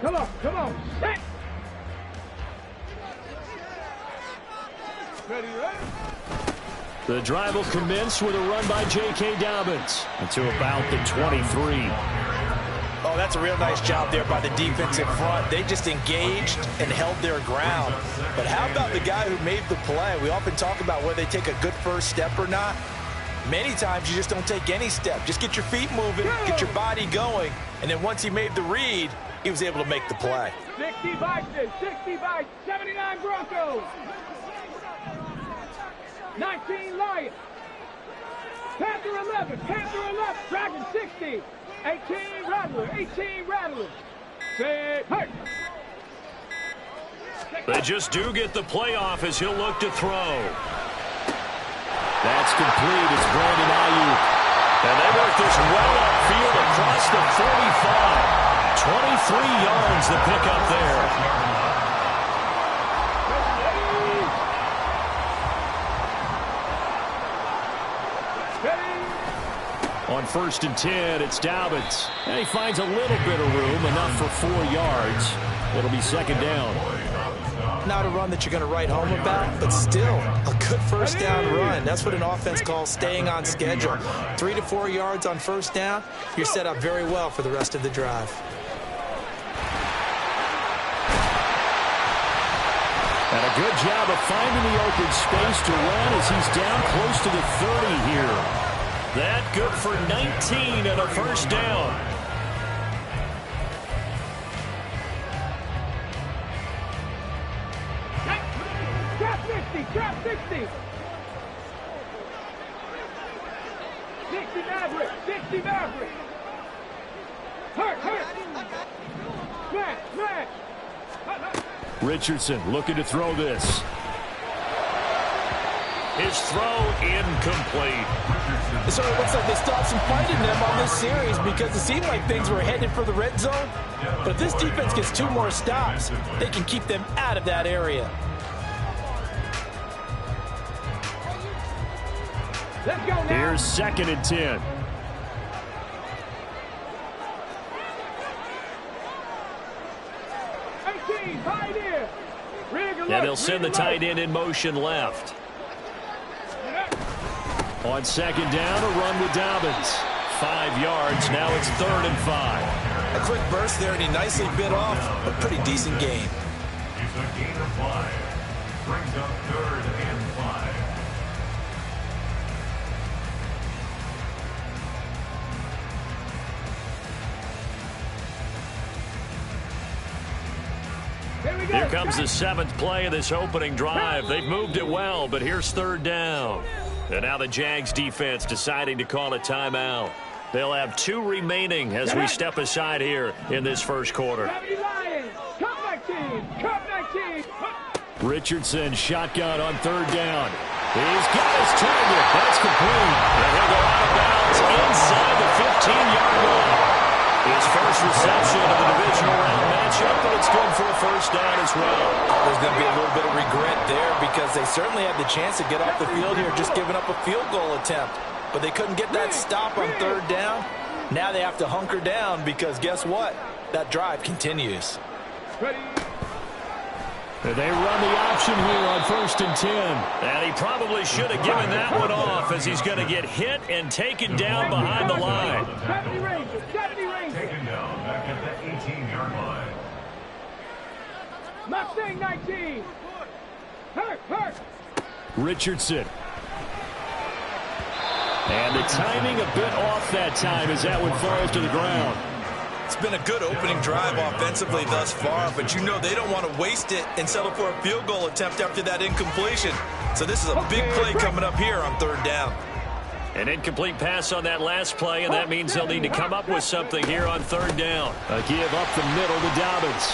Come on. Set. Ready, ready. The drive will commence with a run by J.K. Dobbins to about the 23. Oh, that's a real nice job there by the defense in front. They just engaged and held their ground. But how about the guy who made the play? We often talk about whether they take a good first step or not. Many times you just don't take any step. Just get your feet moving, get your body going, and then once he made the read, he was able to make the play. 60 by 79 Broncos. 19 Lions. Panther 11, Dragon 60. 18 Rattler. Say, hey. They just do get the playoff as he'll look to throw. That's complete. It's Brandon Ayuk. And they work this well upfield across the 45. 23 yards to pick up there. On 1st and 10, it's Dobbins. And he finds a little bit of room, enough for 4 yards. It'll be 2nd down. Not a run that you're going to write home about, but still a good first down run. That's what an offense calls staying on schedule. 3 to 4 yards on 1st down. You're set up very well for the rest of the drive. And a good job of finding the open space to run as he's down close to the 30 here. That good for 19 and a 1st down. Trap 60. 60 Maverick. Hurt. Smash. Richardson looking to throw this. His throw incomplete. So it looks like they stopped some fighting them on this series because it seemed like things were headed for the red zone. But if this defense gets 2 more stops, they can keep them out of that area. Let's go now. Here's 2nd and 10. And they'll send the tight end in motion left. On 2nd down, a run with Dobbins. 5 yards. Now it's 3rd and 5. A quick burst there, and he nicely bit off a pretty decent gain. It's a gain of 5. Brings up 3rd and 5. Here comes the 7th play of this opening drive. They've moved it well, but here's 3rd down. And now the Jags defense deciding to call a timeout. They'll have 2 remaining as we step aside here in this 1st quarter. Richardson shotgun on 3rd down. He's got his target. That's complete. And he'll go out of bounds inside the 15-yard line. His first reception of the divisional round matchup, but it's good for a 1st down as well. There's going to be a little bit of regret there because they certainly had the chance to get off the field here, just giving up a field goal attempt. But they couldn't get that stop on 3rd down. Now they have to hunker down because guess what? That drive continues. And they run the option here on 1st and 10. And he probably should have given that one off as he's going to get hit and taken down behind the line. Taken down back at the 18-yard line. Mustang 19. Hurt. Richardson. And the timing a bit off that time as that one falls to the ground. It's been a good opening drive offensively thus far, but you know they don't want to waste it and settle for a field goal attempt after that incompletion. So this is a big play coming up here on 3rd down. An incomplete pass on that last play, and that means they'll need to come up with something here on 3rd down. A give up the middle to Dobbins.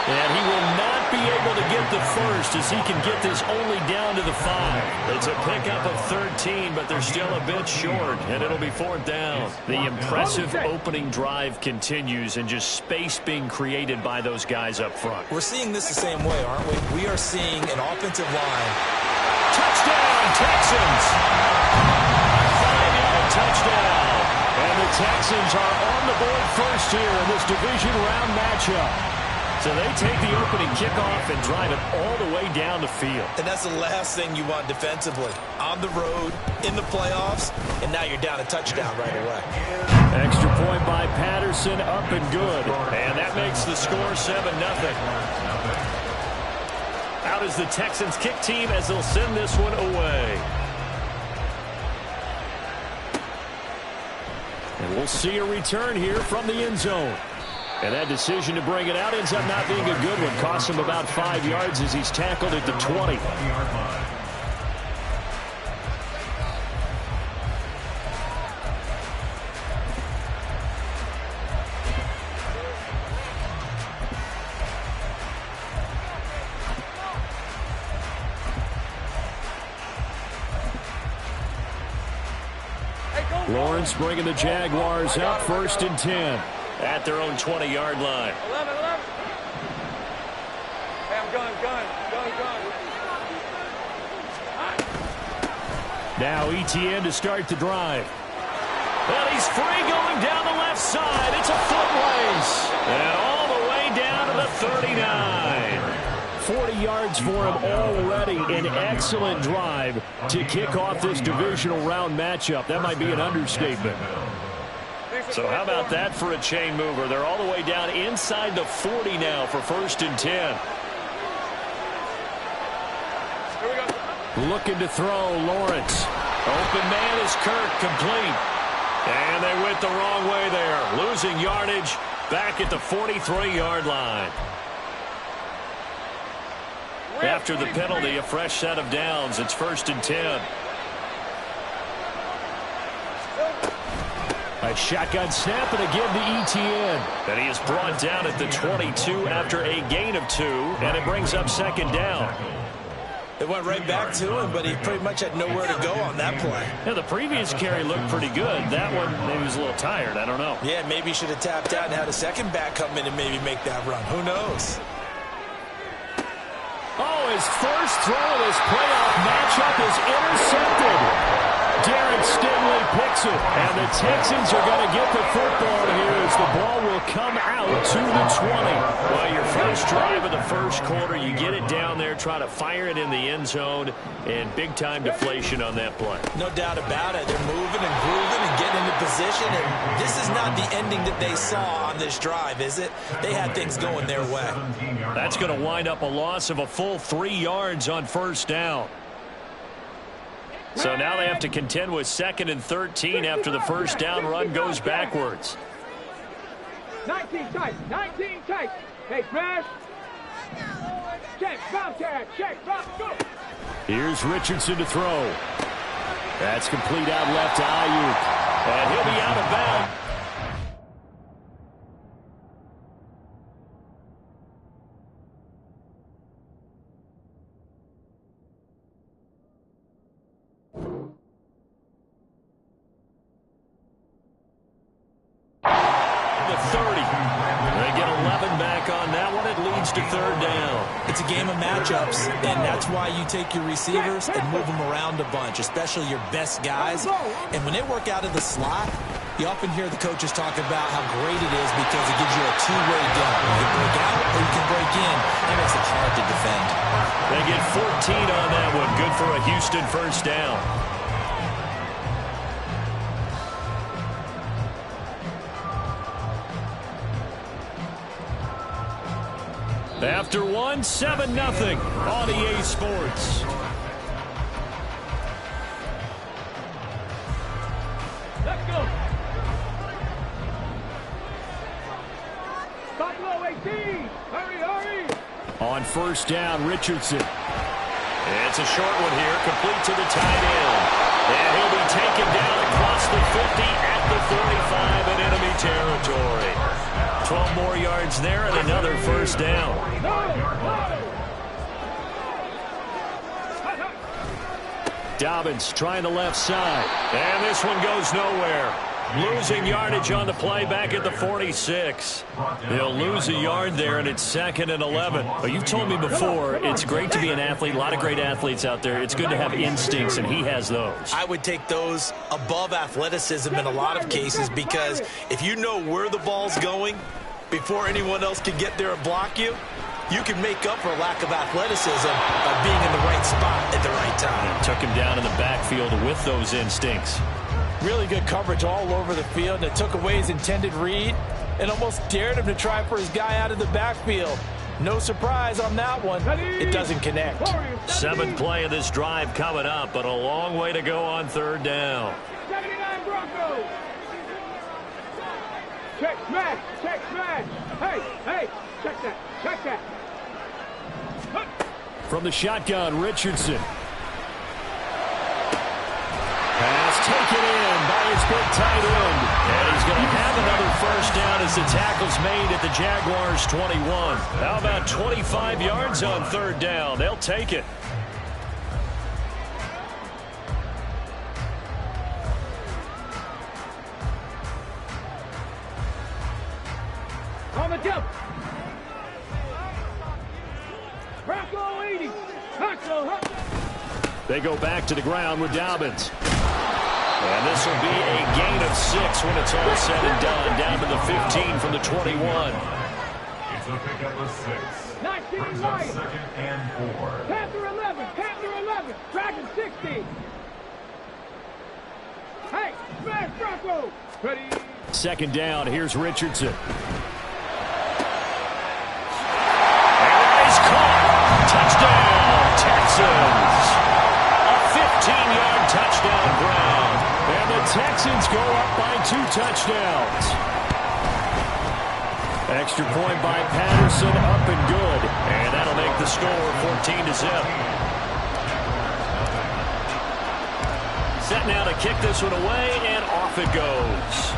And he will not be able to get the first as he can get this only down to the 5. It's a pickup of 13, but they're still a bit short, and it'll be 4th down. The impressive opening drive continues and just space being created by those guys up front. We're seeing this the same way, aren't we? We are seeing an offensive line. Touchdown, Texans! 5-yard touchdown. And the Texans are on the board first here in this division round matchup. So they take the opening kickoff and drive it all the way down the field. And that's the last thing you want defensively. On the road, in the playoffs, and now you're down a touchdown right away. Extra point by Patterson, up and good. And that makes the score 7-0. Out is the Texans kick team as they'll send this one away. And we'll see a return here from the end zone. And that decision to bring it out ends up not being a good one. Costs him about 5 yards as he's tackled at the 20. Lawrence bringing the Jaguars up 1st and 10. At their own 20-yard line. 11. Hey, I'm gun. Now Etienne to start the drive. And he's free going down the left side. It's a foot race. And all the way down to the 39. 40 yards for him already. An excellent drive to kick off this divisional round matchup. That might be an understatement. So how about that for a chain mover? They're all the way down inside the 40 now for 1st and 10. Here we go. Looking to throw, Lawrence. Open man is Kirk, complete. And they went the wrong way there. Losing yardage back at the 43-yard line. After the penalty, a fresh set of downs. It's 1st and 10. A shotgun snap and a give to Etienne. And he is brought down at the 22 after a gain of 2, and it brings up 2nd down. It went right back to him, but he pretty much had nowhere to go on that play. Yeah, the previous carry looked pretty good. That one, maybe he was a little tired. I don't know. Yeah, maybe he should have tapped out and had a second back come in and maybe make that run. Who knows? Oh, his first throw of this playoff matchup is intercepted. Darren Stingley picks it, and the Texans are going to get the football here as the ball will come out to the 20. Well, your first drive of the first quarter, you get it down there, try to fire it in the end zone, and big-time deflation on that play. No doubt about it. They're moving and grooving and getting into position, and this is not the ending that they saw on this drive, is it? They had things going their way. That's going to wind up a loss of a full 3 yards on 1st down. So now they have to contend with 2nd and 13 after the 1st down run goes backwards. 19 tight. Hey, smash. Check, bomb tag. Check, bomb, go. Here's Richardson to throw. That's complete out left to Ayuk. And he'll be out of bounds. The 30. They get 11 back on that one. It leads to 3rd down. It's a game of matchups, and that's why you take your receivers and move them around a bunch, especially your best guys. And when they work out of the slot, you often hear the coaches talk about how great it is because it gives you a two-way game. You can break out or you can break in. That makes it hard to defend. They get 14 on that one. Good for a Houston 1st down. After 7-0 on EA Sports. Let's go. Buffalo 18. Hurry. On 1st down, Richardson. It's a short one here, complete to the tight end. And he'll be taken down across the 50 at the 45 in enemy territory. 12 more yards there and another 1st down. Dobbins trying the left side. And this one goes nowhere. Losing yardage on the play back at the 46. They'll lose a yard there, and it's 2nd and 11. But you've told me before, it's great to be an athlete. A lot of great athletes out there. It's good to have instincts, and he has those. I would take those above athleticism in a lot of cases, because if you know where the ball's going before anyone else can get there and block you, you can make up for a lack of athleticism by being in the right spot at the right time. And took him down in the backfield with those instincts. Really good coverage all over the field, and it took away his intended read and almost dared him to try for his guy out of the backfield. No surprise on that one. It doesn't connect. 7th play of this drive coming up, but a long way to go on 3rd down. 79 Broncos. Check smash. Check smash. Hey. Check that. Check that. From the shotgun, Richardson. Pass taken in by his big tight end. And he's going to have another 1st down as the tackle's made at the Jaguars' 21. How about 25 yards on 3rd down? They'll take it. On the jump. Bronco 80. Bronco. They go back to the ground with Dobbins. And this will be a gain of 6 when it's all said and done. Down to the 15 from the 21. It's a pickup of 6. 19 Brings up Lions. 2nd and 4. Panther 11. Panther 11. Dragon 60. Hey, smash Bronco. Ready. 2nd down. Here's Richardson. Touchdown, Texans. A 15-yard touchdown ground. And the Texans go up by 2 touchdowns. Extra point by Patterson, up and good. And that'll make the score 14-0. Set now to kick this one away, and off it goes.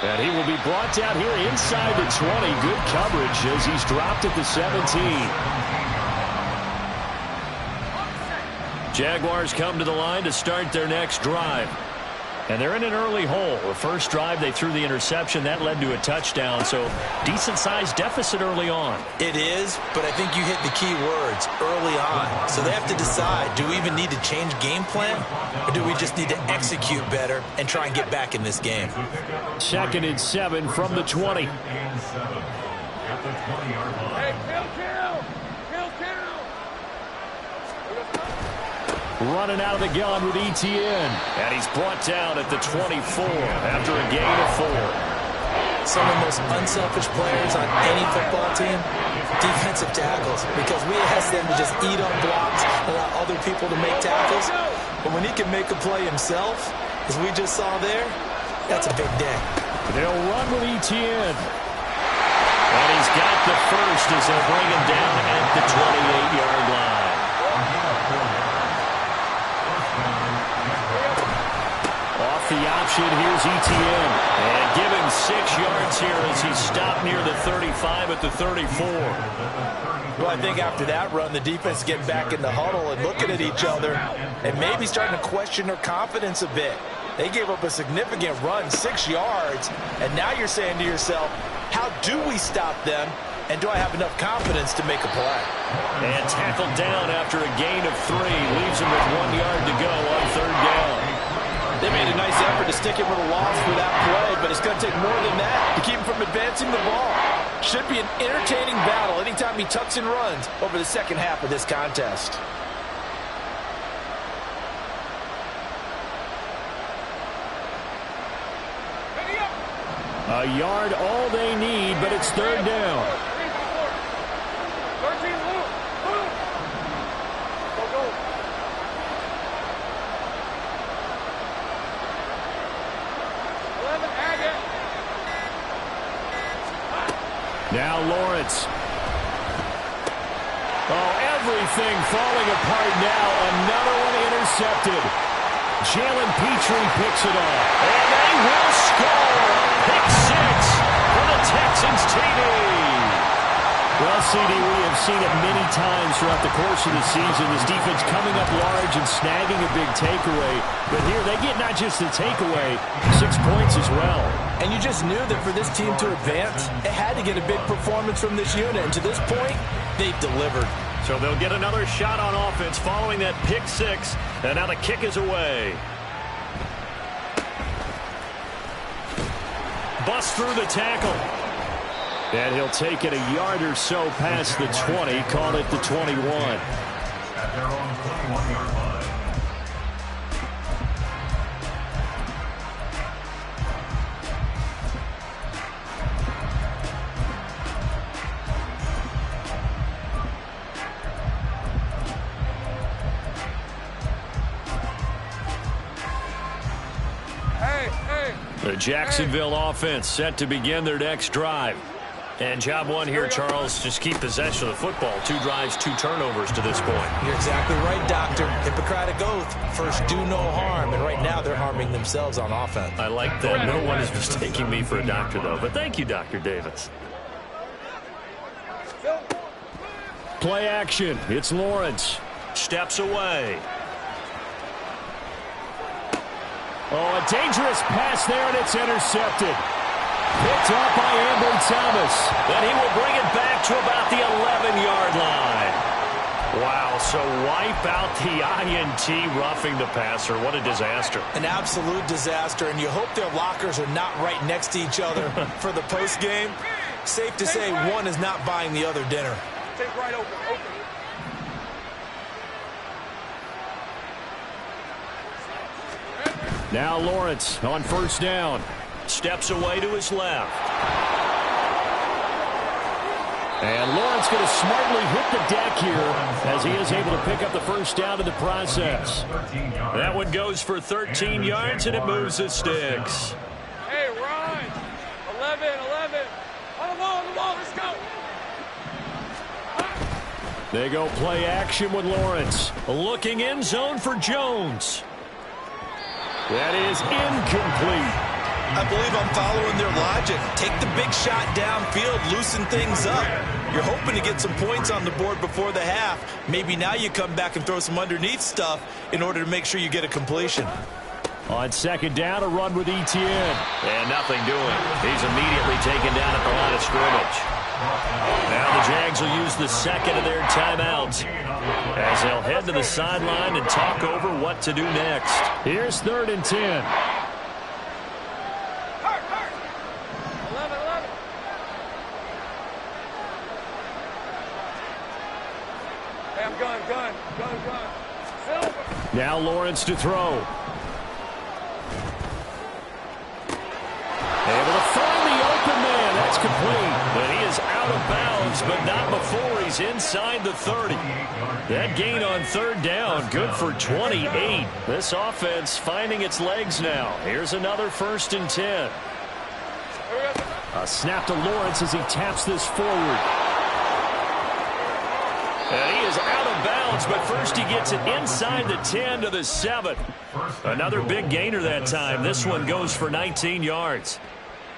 And he will be brought down here inside the 20. Good coverage as he's dropped at the 17. Jaguars come to the line to start their next drive. And they're in an early hole. The first drive, they threw the interception. That led to a touchdown, so decent-sized deficit early on. It is, but I think you hit the key words, early on. So they have to decide, do we even need to change game plan, or do we just need to execute better and try and get back in this game? 2nd and 7 from the 20. And 7 at the 20-yard line. Hey, kill. Running out of the gun with Etienne. And he's brought down at the 24 after a gain of 4. Some of the most unselfish players on any football team, defensive tackles, because we ask them to just eat on blocks, allow other people to make tackles. But when he can make a play himself, as we just saw there, that's a big day. They'll run with Etienne. And he's got the first as they'll bring him down at the 28-yard line. Off the option, here's Etienne. And give him 6 yards here as he stopped near the 35 at the 34. Well, I think after that run, the defense is getting back in the huddle and looking at each other and maybe starting to question their confidence a bit. They gave up a significant run, 6 yards, and now you're saying to yourself, how do we stop them, and do I have enough confidence to make a play? And tackled down after a gain of 3. Leaves him with 1 yard to go on 3rd down. They made a nice effort to stick him with a loss for that play, but it's going to take more than that to keep him from advancing the ball. Should be an entertaining battle anytime he tucks and runs over the second half of this contest. A yard all they need, but it's 3rd down. 13 Luke. Go. Now Lawrence. Oh, everything falling apart now. Another one intercepted. Jalen Petrie picks it up. And they will score. Pick 6 for the Texans TV. Well, CD, we have seen it many times throughout the course of the season. This defense coming up large and snagging a big takeaway. But here they get not just the takeaway, 6 points as well. And you just knew that for this team to advance, it had to get a big performance from this unit. And to this point, they've delivered. So they'll get another shot on offense following that pick six. And now the kick is away. Bust through the tackle. And he'll take it a yard or so past the 20, call it the 21. At their own 21-yard line. The Jacksonville offense set to begin their next drive. And job one here, Charles, just keep possession of the football. 2 drives, 2 turnovers to this point. You're exactly right, Doctor. Hippocratic oath. First, do no harm. And right now, they're harming themselves on offense. I like that. No one is mistaking me for a doctor, though. But thank you, Dr. Davis. Play action. It's Lawrence. Steps away. Oh, a dangerous pass there, and it's intercepted. Picked up by Ambry Thomas. Then he will bring it back to about the 11-yard line. Wow, so wipe out the INT roughing the passer. What a disaster. An absolute disaster, and you hope their lockers are not right next to each other for the postgame. Safe to say one is not buying the other dinner. Take right open. Now Lawrence on first down. Steps away to his left. And Lawrence going to smartly hit the deck here as he is able to pick up the first down in the process. That one goes for 13 yards, and it moves the sticks. Hey, Ron. 11. On the wall, let's go. They go play action with Lawrence. Looking end zone for Jones. That is incomplete. I believe I'm following their logic. Take the big shot downfield, loosen things up. You're hoping to get some points on the board before the half. Maybe now you come back and throw some underneath stuff in order to make sure you get a completion. On second down, a run with Etienne. And nothing doing. He's immediately taken down at the line of scrimmage. Now the Jags will use the second of their timeouts as they'll head to the sideline and talk over what to do next. Here's 3rd and 10. 11. Hey, I'm gun. Silver. Now Lawrence to throw. Able to find the open man. That's complete. But he is out of bounds, but not before he's inside the 30. That gain on 3rd down, good for 28. This offense finding its legs now. Here's another 1st and 10. A snap to Lawrence as he taps this forward. And he is out of bounds, but first he gets it inside the 10 to the 7. Another big gainer that time. This one goes for 19 yards.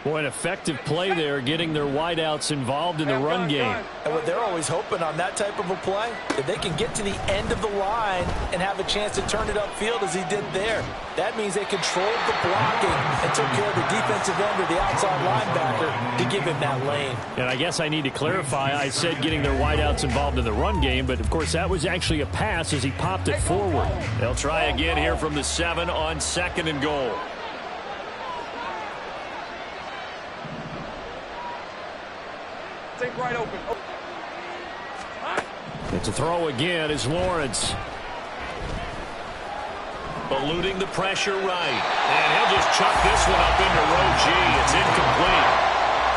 Boy, an effective play there, getting their wideouts involved in the run game. And what they're always hoping on that type of a play, if they can get to the end of the line and have a chance to turn it upfield as he did there, that means they controlled the blocking and took care of the defensive end or the outside linebacker to give him that lane. And I guess I need to clarify, I said getting their wideouts involved in the run game, but of course that was actually a pass as he popped it forward. They'll try again here from the 7 on 2nd and goal. Take right open. It's a throw again is Lawrence. Eluding the pressure right. And he'll just chuck this one up into row G. It's incomplete.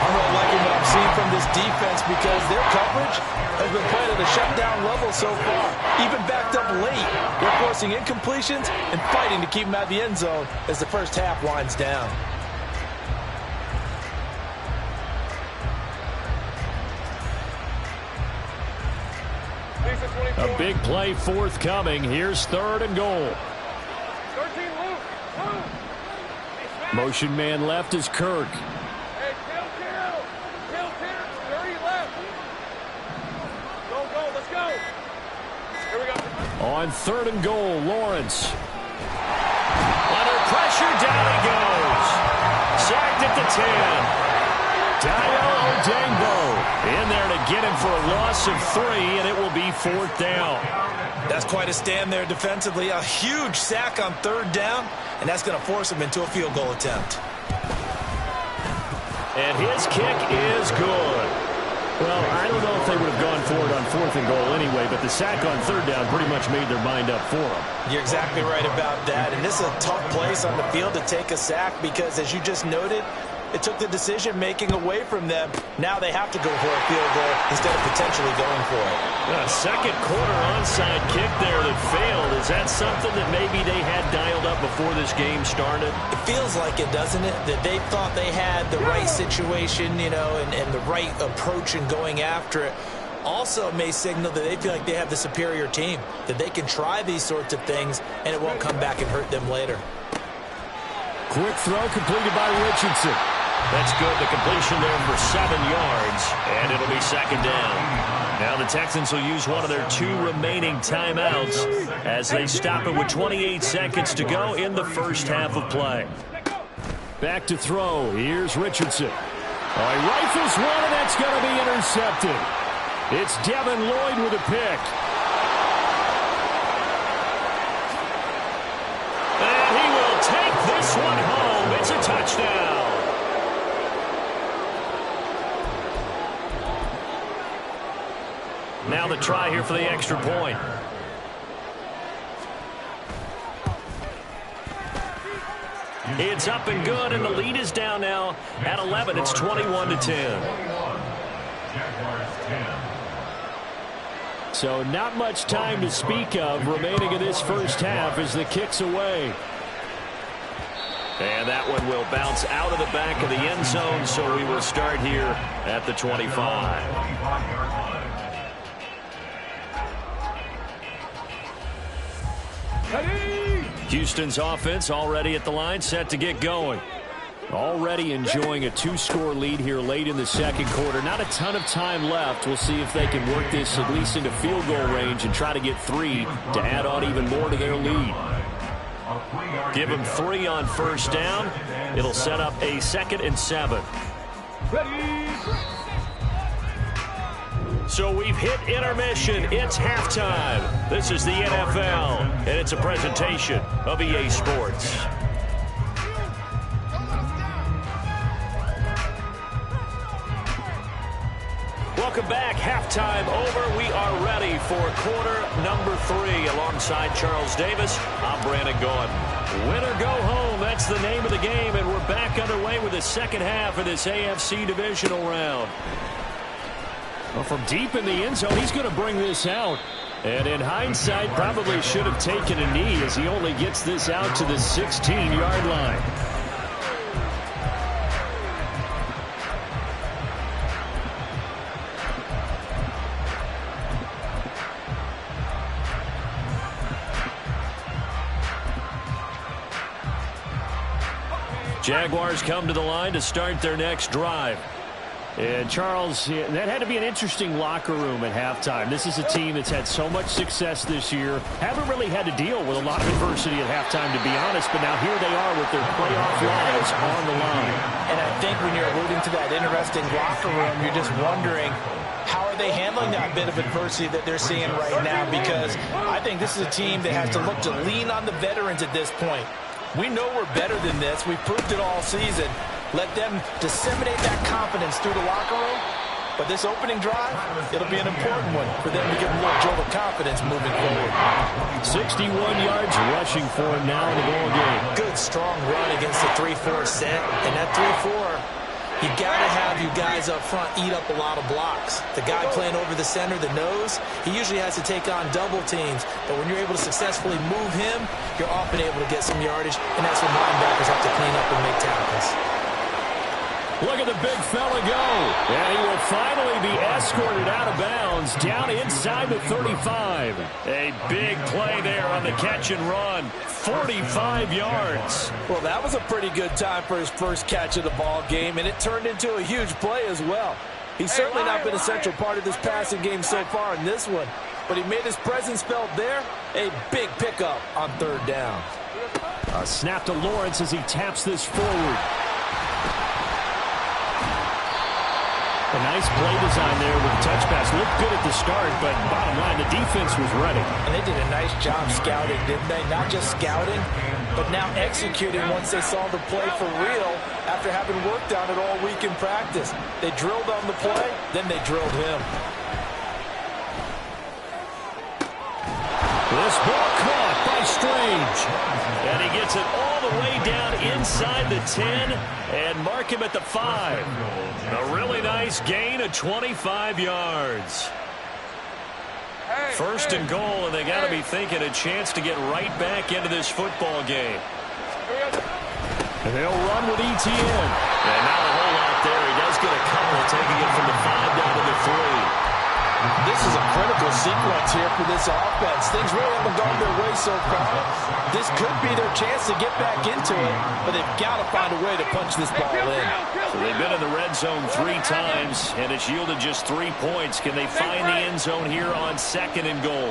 I'm not liking what I'm seeing from this defense because their coverage has been played at a shutdown level so far. Even backed up late, they're forcing incompletions and fighting to keep them out of the end zone as the first half winds down. A big play forthcoming. Here's 3rd and goal. 13, move. Motion man left is Kirk. Hey, kill. 30 left. On 3rd and goal, Lawrence. Under pressure, down he goes. Sacked at the 10. Dayo Odengbo in there to get him for a loss of 3, and it will be 4th down. That's quite a stand there defensively. A huge sack on 3rd down, and that's going to force him into a field goal attempt. And his kick is good. Well, I don't know if they would have gone for it on 4th and goal anyway, but the sack on 3rd down pretty much made their mind up for them. You're exactly right about that, and this is a tough place on the field to take a sack because, as you just noted, it took the decision-making away from them. Now they have to go for a field goal instead of potentially going for it. A second quarter onside kick there that failed. Is that something that maybe they had dialed up before this game started? It feels like it, doesn't it? That they thought they had the right situation, you know, and the right approach in going after it. Also may signal that they feel like they have the superior team, that they can try these sorts of things and it won't come back and hurt them later. Quick throw completed by Richardson. That's good. The completion there for 7 yards, and it'll be 2nd down. Now the Texans will use one of their 2 remaining timeouts as they stop it with 28 seconds to go in the first half of play. Back to throw. Here's Richardson. Oh, he rifles one, and that's going to be intercepted. It's Devin Lloyd with a pick. And he will take this one home. It's a touchdown. Now the try here for the extra point. It's up and good, and the lead is down now at 11. It's 21-10. So not much time to speak of remaining in this first half as the kick's away. And that one will bounce out of the back of the end zone, so we will start here at the 25. Houston's offense already at the line, set to get going. Already enjoying a 2-score lead here late in the second quarter. Not a ton of time left. We'll see if they can work this at least into field goal range and try to get 3 to add on even more to their lead. Give them 3 on 1st down. It'll set up a 2nd and 7. So we've hit intermission. It's halftime. This is the NFL, and it's a presentation of EA Sports. Welcome back. Halftime over. We are ready for quarter number 3. Alongside Charles Davis, I'm Brandon Gaudin. Win or go home, that's the name of the game, and we're back underway with the second half of this AFC divisional round. Well, from deep in the end zone, he's going to bring this out. And in hindsight, probably should have taken a knee as he only gets this out to the 16-yard line. Jaguars come to the line to start their next drive. And Charles, that had to be an interesting locker room at halftime. This is a team that's had so much success this year. Haven't really had to deal with a lot of adversity at halftime, to be honest. But now here they are with their playoff lives on the line. And I think when you're alluding to that interesting locker room, you're just wondering, how are they handling that bit of adversity that they're seeing right now? Because I think this is a team that has to look to lean on the veterans at this point. We know we're better than this. We've proved it all season. Let them disseminate that confidence through the locker room. But this opening drive, it'll be an important one for them to give them a little jolt of confidence moving forward. 61 yards rushing for him now in the ball game. Good, strong run against the 3-4 set. And that 3-4, you got to have you guys up front eat up a lot of blocks. The guy playing over the center, the nose, he usually has to take on double teams. But when you're able to successfully move him, you're often able to get some yardage. And that's when linebackers have to clean up and make tackles. Look at the big fella go. And he will finally be escorted out of bounds down inside the 35. A big play there on the catch and run. 45 yards. Well, that was a pretty good time for his first catch of the ball game, and it turned into a huge play as well. He's certainly not been a central part of this passing game so far in this one. but he made his presence felt there. A big pickup on third down. A snap to Lawrence as he taps this forward. A nice play design there with a touch pass. Looked good at the start, but bottom line, the defense was ready. And they did a nice job scouting, didn't they? Not just scouting, but now executing once they saw the play for real after having worked on it all week in practice. They drilled on the play, then they drilled him. This ball caught by Strange. And he gets it all the way down inside the 10 and mark him at the 5. A really nice gain of 25 yards. First and goal, and they got to be thinking a chance to get right back into this football game. And they'll run with ETN. And not a whole lot there. He does get a couple, taking it from the 5 down to the 3. This is a critical sequence here for this offense. Things really haven't gone their way so far. This could be their chance to get back into it, but they've got to find a way to punch this ball in. So they've been in the red zone 3 times, and it's yielded just 3 points. Can they find the end zone here on 2nd and goal?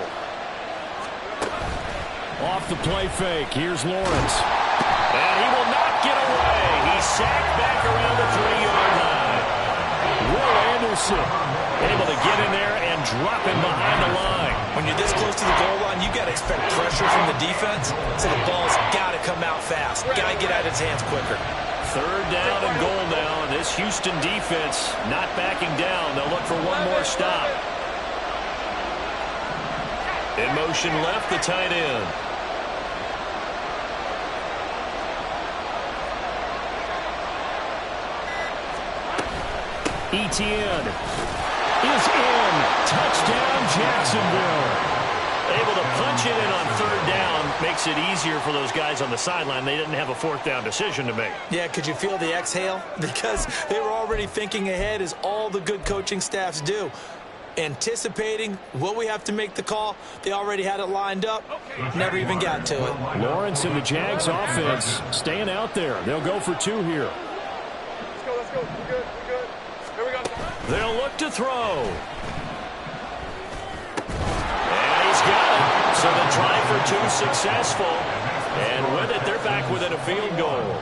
Off the play fake. Here's Lawrence. And he will not get away. He's sacked back around the 3-yard line. Will Anderson able to get in there and drop him behind the line. When you're this close to the goal line, you got to expect pressure from the defense, so the ball's got to come out fast. Got to get out of his hands quicker. 3rd down and goal now, and this Houston defense not backing down. They'll look for one more stop. In motion left, the tight end. ETN is in. Touchdown, Jacksonville. Able to punch it in on 3rd down. Makes it easier for those guys on the sideline. They didn't have a 4th down decision to make. Yeah, could you feel the exhale? Because they were already thinking ahead, as all the good coaching staffs do. Anticipating, will we have to make the call? They already had it lined up. Never even got to it. Lawrence and the Jags offense staying out there. They'll go for 2 here. Let's go. We're good. Here we go. They'll look to throw. And he's got it. So the try for 2 successful. And with it, they're back within a field goal.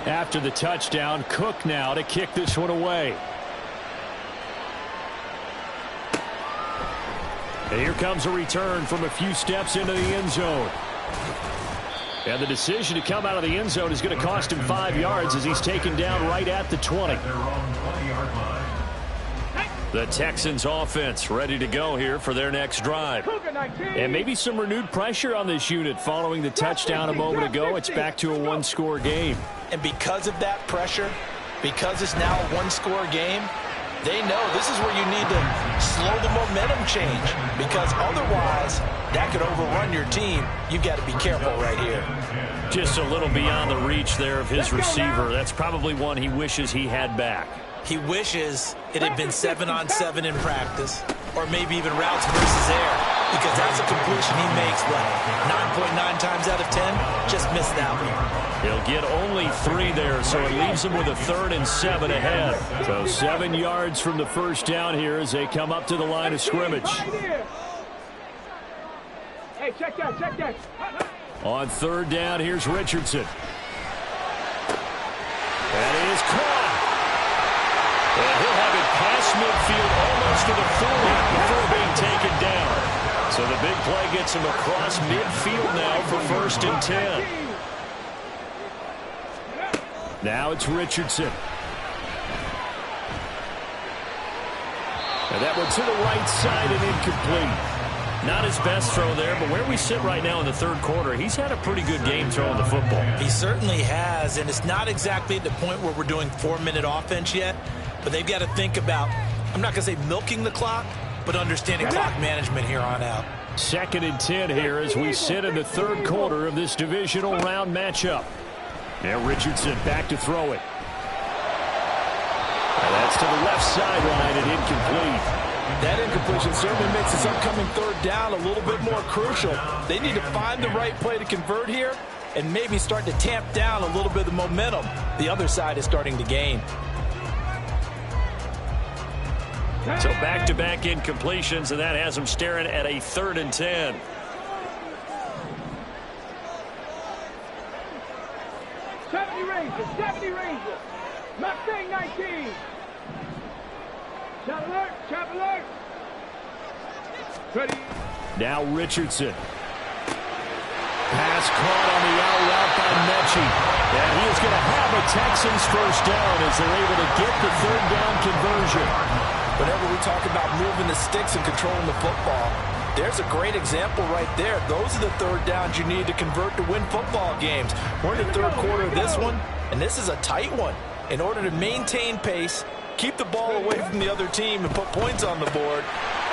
After the touchdown, Cook now to kick this one away. And here comes a return from a few steps into the end zone. And the decision to come out of the end zone is going to cost him 5 yards as he's taken down right at the 20. The Texans offense ready to go here for their next drive. And maybe some renewed pressure on this unit following the touchdown a moment ago. It's back to a 1-score game. And because of that pressure, because it's now a 1-score game, they know this is where you need to slow the momentum change, because otherwise that could overrun your team. You've got to be careful right here. Just a little beyond the reach there of his receiver. That's probably one he wishes he had back. He wishes it had been 7-on-7 in practice, or maybe even routes versus air, because that's a completion he makes, but 9.9 times out of 10, just missed that one. He'll get only 3 there, so it leaves him with a 3rd and 7 ahead. So 7 yards from the first down here as they come up to the line of scrimmage. Hey, check that. On 3rd down, here's Richardson. And it is caught. And he'll have it past midfield almost to the 40 before being taken down. So the big play gets him across midfield now for 1st and 10. Now it's Richardson. And that one to the right side and incomplete. Not his best throw there, but where we sit right now in the 3rd quarter, he's had a pretty good game throwing the football. He certainly has, and it's not exactly at the point where we're doing 4-minute offense yet, but they've got to think about, I'm not going to say milking the clock, but understanding clock management here on out. 2nd and 10 here as we sit in the 3rd quarter of this divisional round matchup. Now Richardson back to throw it. And that's to the left sideline and incomplete. That incompletion certainly makes this upcoming 3rd down a little bit more crucial. They need to find the right play to convert here and maybe start to tamp down a little bit of the momentum the other side is starting to gain. So back-to-back incompletions, and that has them staring at a 3rd and 10. Rangers. Mustang 19. Chop alert. Ready. Now Richardson. Pass caught on the out route by Mechie. And he is going to have a Texans first down as they're able to get the 3rd down conversion. Whenever we talk about moving the sticks and controlling the football, there's a great example right there. Those are the 3rd downs you need to convert to win football games. We're in the 3rd quarter of this one, and this is a tight one. In order to maintain pace, keep the ball away from the other team, and put points on the board,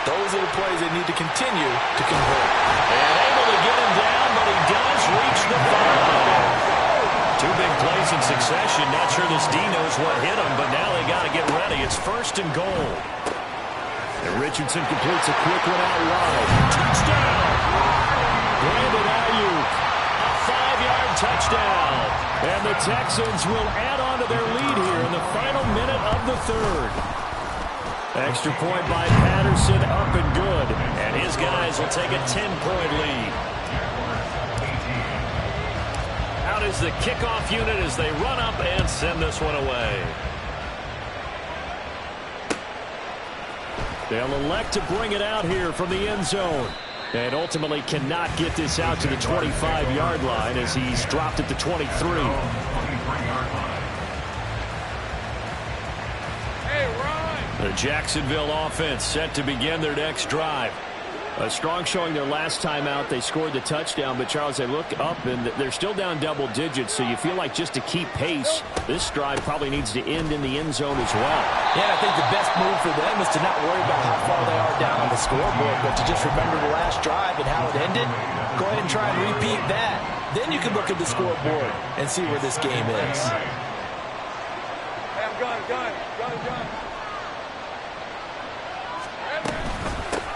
those are the plays they need to continue to convert. And able to get him down, but he does reach the 5. 2 big plays in succession. Not sure this D knows what hit him, but now they got to get ready. It's 1st and goal. And Richardson completes a quick one out wide. Touchdown! Brandon Ayuk, a 5-yard touchdown. And the Texans will add on to their lead here in the final minute of the 3rd. Extra point by Patterson, up and good. And his guys will take a 10-point lead. Out is the kickoff unit as they run up and send this one away. They'll elect to bring it out here from the end zone. And ultimately cannot get this out to the 25-yard line as he's dropped at the 23. The Jacksonville offense set to begin their next drive. A strong showing their last time out. They scored the touchdown, but Charles, they look up and they're still down double digits, so you feel like just to keep pace, this drive probably needs to end in the end zone as well. Yeah, I think the best move for them is to not worry about how far they are down on the scoreboard, but to just remember the last drive and how it ended. Go ahead and try and repeat that. Then you can look at the scoreboard and see where this game is. Hey, I'm gun.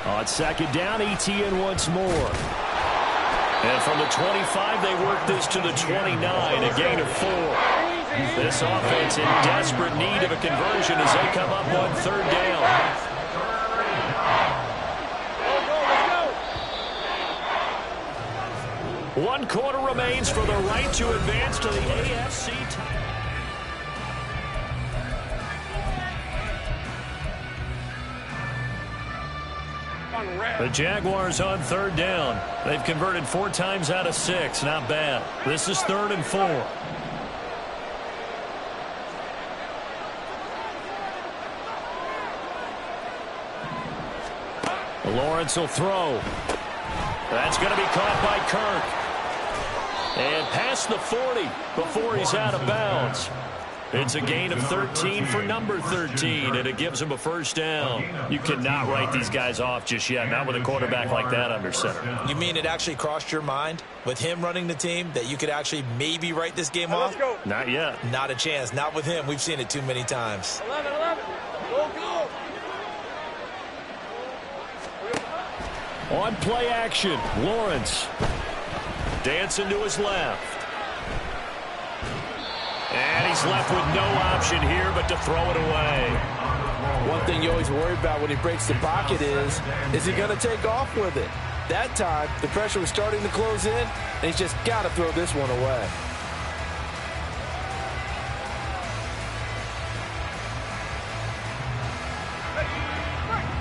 On 2nd down, ETN once more. And from the 25, they work this to the 29, a gain of 4. This offense in desperate need of a conversion as they come up on 3rd down. Let's go. 1 quarter remains for the right to advance to the AFC title. The Jaguars on 3rd down. They've converted 4 times out of 6. Not bad. This is 3rd and 4. Lawrence will throw. That's going to be caught by Kirk. And past the 40 before he's out of bounds. It's a gain of 13 for number 13, and it gives him a first down. You cannot write these guys off just yet, not with a quarterback like that under center. You mean it actually crossed your mind with him running the team that you could actually maybe write this game off? Not yet. Not a chance. Not with him. We've seen it too many times. 11. Go. On play action, Lawrence. Dancing to his left. And he's left with no option here but to throw it away. One thing you always worry about when he breaks the pocket is he going to take off with it? That time, the pressure was starting to close in, and he's just got to throw this one away.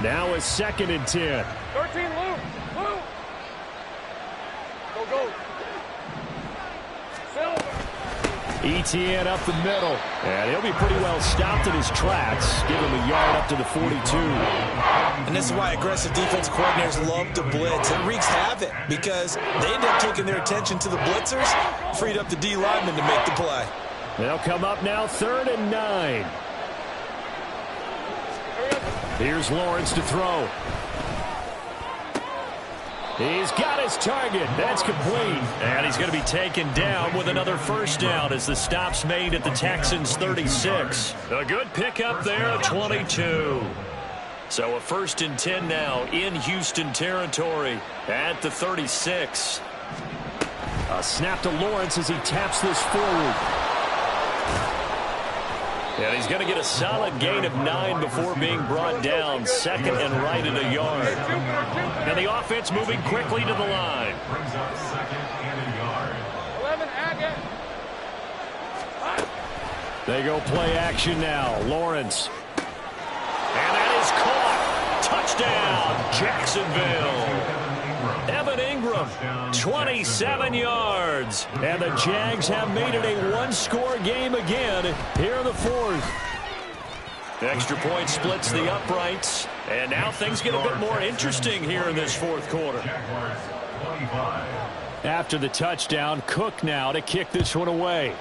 Now a 2nd and 10. 13, Lou. Go. Silver. ETN up the middle. And he'll be pretty well stopped in his tracks. Give him a yard up to the 42. And this is why aggressive defense coordinators love to blitz. It wreaks havoc because they end up taking their attention to the blitzers, freed up the D linemen to make the play. They'll come up now 3rd and 9. Here's Lawrence to throw. He's got his target. That's complete. And he's going to be taken down with another first down as the stop's made at the Texans' 36. A good pickup there at 22. So a 1st and 10 now in Houston territory at the 36. A snap to Lawrence as he taps this forward. And he's going to get a solid gain of 9 before being brought down. Second and right at a yard. And the offense moving quickly to the line. Brings up second and a yard. 11 again. They go play action now. Lawrence. And that is caught. Touchdown, Jacksonville. Evan Ingram, 27 yards. And the Jags have made it a one-score game again here in the fourth. Extra point splits the uprights. And now things get a bit more interesting here in this fourth quarter. After the touchdown, Cook now to kick this one away.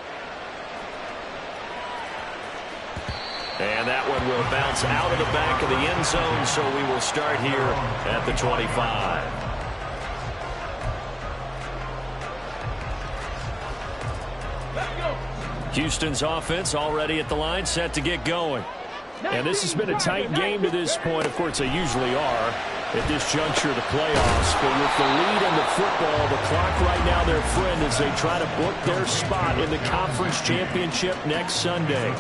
And that one will bounce out of the back of the end zone, so we will start here at the 25. Houston's offense already at the line, set to get going. And this has been a tight game to this point. Of course, they usually are at this juncture of the playoffs. But with the lead in the football, the clock right now their friend as they try to book their spot in the conference championship next Sunday.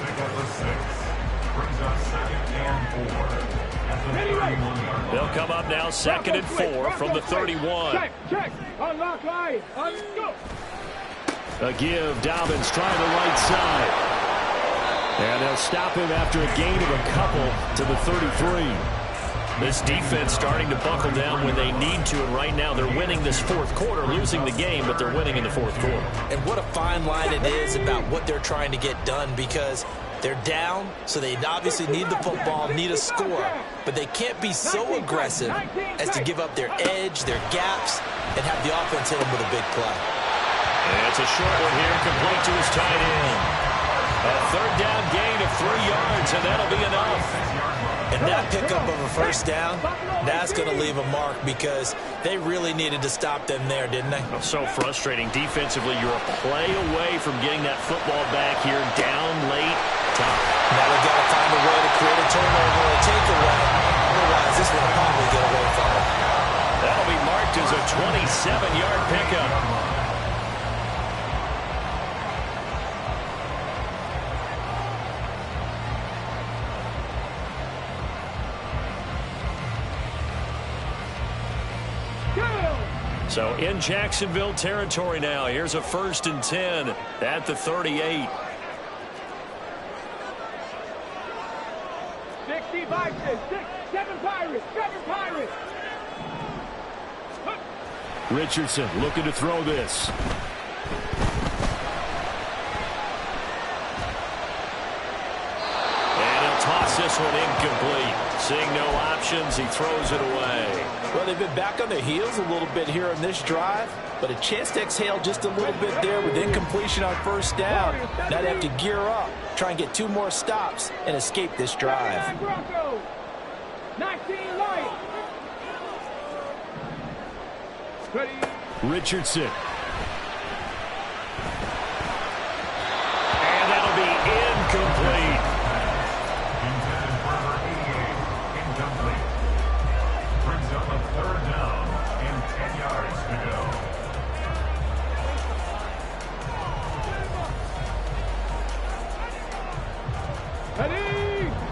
They'll come up now second and 4 from the 31. Check. Unlock line. Go. A give. Dobbins trying the right side. And they'll stop him after a gain of a couple to the 33. This defense starting to buckle down when they need to, and right now they're winning this fourth quarter, losing the game, but they're winning in the fourth quarter. And what a fine line it is about what they're trying to get done, because they're down, so they obviously need the football, need a score, but they can't be so aggressive as to give up their edge, their gaps, and have the offense hit them with a big play. And it's a short one here, complete to his tight end. A third down gain of 3 yards, and that'll be enough. And that pickup of a first down, that's going to leave a mark, because they really needed to stop them there, didn't they? So frustrating. Defensively, you're a play away from getting that football back here, down late. Tough. Now they've got to find a way to create a turnover or a takeaway. Otherwise, this will probably get away from them. That'll be marked as a 27-yard pickup. So in Jacksonville territory now. Here's a 1st and 10 at the 38. 65, 7 Pirates, 7 Pirates. Richardson looking to throw this. And he'll toss this one incomplete. Seeing no options, he throws it away. Well, they've been back on their heels a little bit here on this drive, but a chance to exhale just a little bit there with incompletion on first down. Now they have to gear up, try and get 2 more stops, and escape this drive. 19 Lions. Richardson. And that'll be incomplete. Intended for number 88, incomplete. Brings up a third down and 10 yards to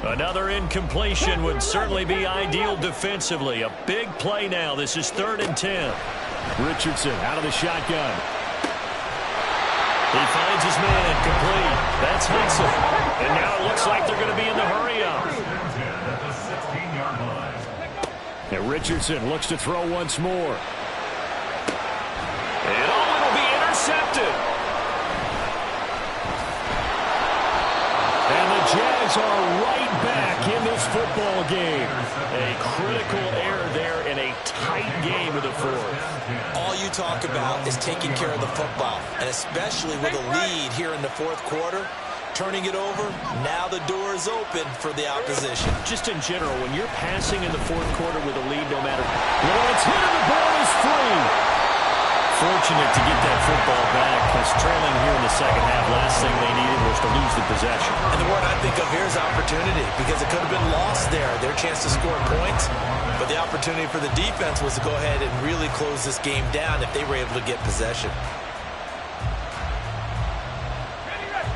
go. Another incompletion would certainly be ideal defensively. A big play now. This is 3rd and 10. Richardson out of the shotgun. He finds his man complete. That's Hudson. And now it looks like they're going to be in the hurry-up. At the 16-yard line. And Richardson looks to throw once more. And it'll be intercepted. And the Jags are right back in this football game. A critical error there in a tight game of the fourth. All you talk about is taking care of the football, and especially with a lead here in the fourth quarter, turning it over, now the door is open for the opposition. Just in general, when you're passing in the fourth quarter with a lead, no matter what, it's hit and the ball is free. Fortunate to get that football back, because trailing here in the second half, last thing they needed was to lose the possession. And the word I think of here is opportunity, because it could have been lost there, their chance to score points. But the opportunity for the defense was to go ahead and really close this game down if they were able to get possession.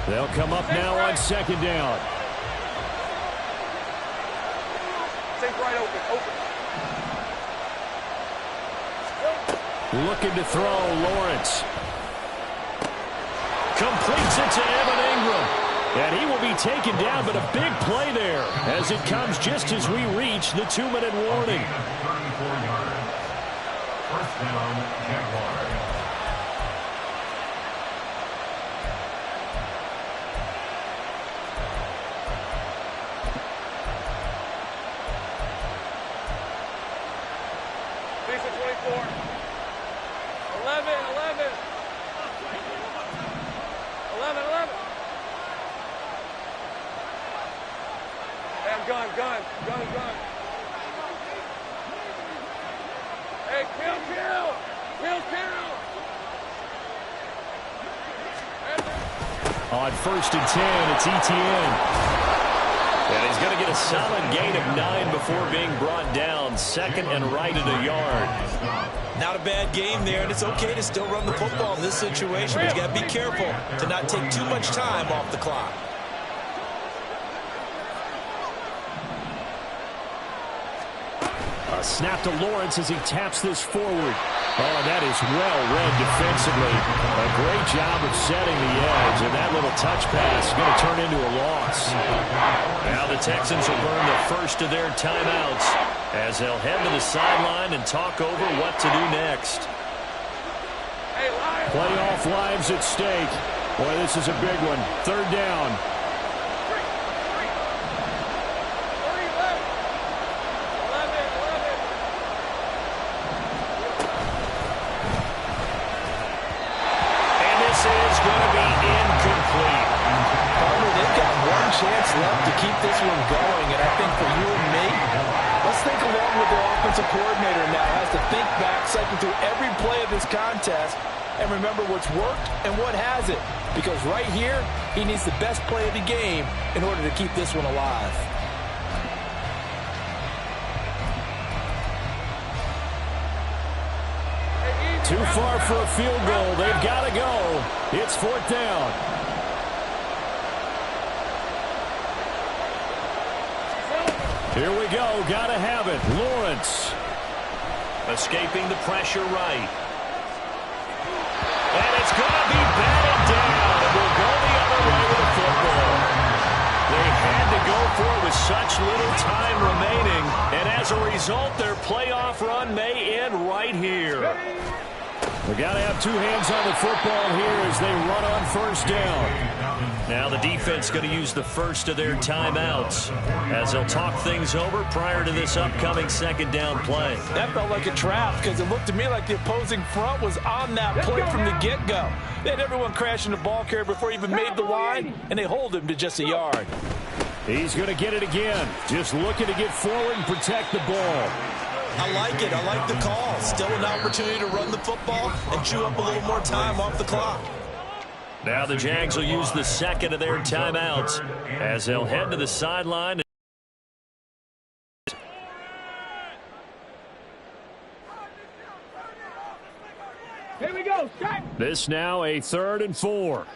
They'll come up now on 2nd down. right open, open. Looking to throw, Lawrence. Completes it to Evan Ingram. And he will be taken down, but a big play there as it comes just as we reach the 2-minute warning. 34 yards. First down, Jaguars. Decent 24. 11. 11. Damn, gun. Hey, kill. On 1st and 10, it's ETN. And he's going to get a solid gain of 9 before being brought down. Second and right at a yard. Not a bad game there, and it's okay to still run the football in this situation, but you got to be careful to not take too much time off the clock. A snap to Lawrence as he taps this forward. Oh, that is well read defensively. A great job of setting the edge, and that little touch pass is going to turn into a loss. Now the Texans will burn the first of their timeouts as they'll head to the sideline and talk over what to do next. Playoff lives at stake. Boy, this is a big one. 3rd down. Chance left to keep this one going, and I think for you and me, let's think along with the offensive coordinator now. Has to think back, cycle through every play of this contest, and remember what's worked and what hasn't. Because right here, he needs the best play of the game in order to keep this one alive. Too far for a field goal. They've got to go. It's 4th down. Here we go. Got to have it. Lawrence. Escaping the pressure right. And it's going to be batted down. It will go the other way with the football. They had to go for it with such little time remaining. And as a result, their playoff run may end right here. We got to have 2 hands on the football here as they run on 1st down. Now the defense going to use the first of their timeouts as they'll talk things over prior to this upcoming 2nd down play. That felt like a trap because it looked to me like the opposing front was on that play from the get-go. They had everyone crashing the ball carrier before he even made the line, and they hold him to just a yard. He's going to get it again. Just looking to get forward and protect the ball. I like it. I like the call. Still an opportunity to run the football and chew up a little more time off the clock. Now the Jags will use the 2nd of their timeouts as they'll head to the sideline. Here we go. Shot. This now a 3rd and 4.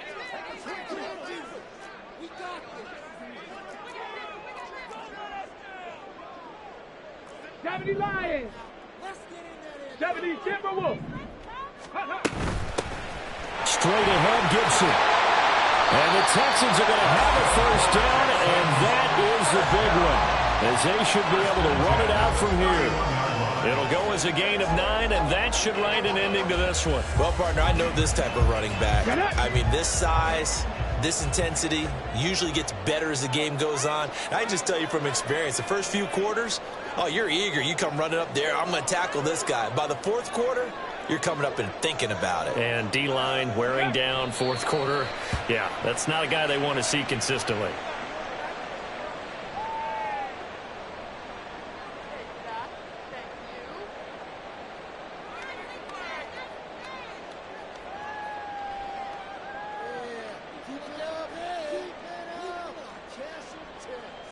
Lions. 70 Timberwolves. Straight ahead, Gibson. And the Texans are going to have a 1st down, and that is the big one, as they should be able to run it out from here. It'll go as a gain of 9, and that should write an ending to this one. Well, partner, I know this type of running back. I mean, this size, this intensity usually gets better as the game goes on. And I can just tell you from experience, the first few quarters, oh, you're eager. You come running up there, I'm going to tackle this guy. By the 4th quarter, you're coming up and thinking about it. And D-line wearing down 4th quarter. Yeah, that's not a guy they want to see consistently.